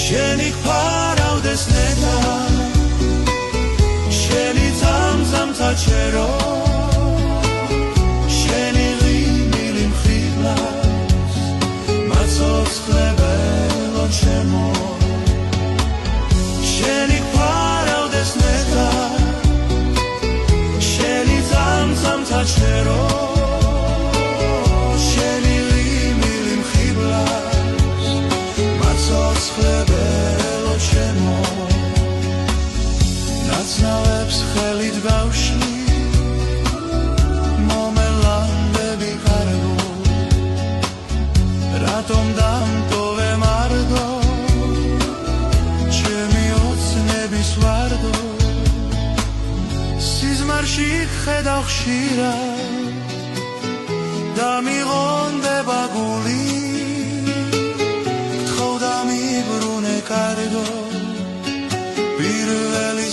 შენი ფარავდეს ნეტა შენი ძამძამთა ჩერო შენი ღიმილი მხილას მაცოცხლებელო ჩემო შენი ფარავდეს ნეტა შენი ძამძამთა ჩერო შენი ღიმილი მხილას მაცოცხლებელო ჩემო ნაცნავებს ხელით ბავშვი მომელანდები კარგო რატომ დამტოვე მარგო ჩემი ოცნების ვარდო სიზმარში ხედავ ხშირად და მიღონდება გული გთხოვ და მიბრუნე კარგო პირველი